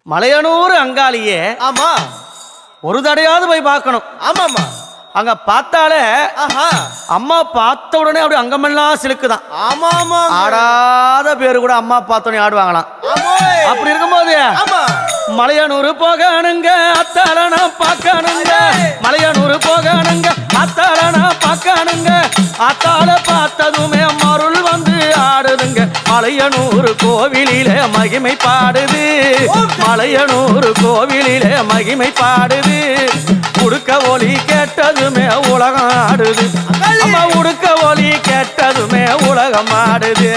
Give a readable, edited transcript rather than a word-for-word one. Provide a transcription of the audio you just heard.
மலையனூர் அங்காளியே ஆமா ஒரு தடையாவது போய் பார்க்கணும். ஆமாமா அங்க பார்த்தாலே ஆஹா அம்மா பார்த்த உடனே அப்படி அங்கமெல்லாம் சிலுக்குதான். ஆமா ஆமா ஆடாத பேரு கூட அம்மா பார்த்தோன்னே ஆடுவாங்களாம். அப்படி இருக்கும்போது மலையனூர் போகணுங்க அத்தாளனா பார்க்கணுங்க, மலையனூர் போகணுங்க அத்தாளனா பார்க்கணுங்க. அத்தாள பார்த்ததுமே மருள் வந்து ஆடுதுங்க. மலையனூர் கோவிலிலே மகிமை பாடுது, மலையனூர் கோவிலிலே மகிமை பாடுது. உடுக்க ஒலி கேட்டதுமே உலகம் ஆடுது, அம்மா உடுக்க ஒலி கேட்டதுமே உலகம் ஆடுது.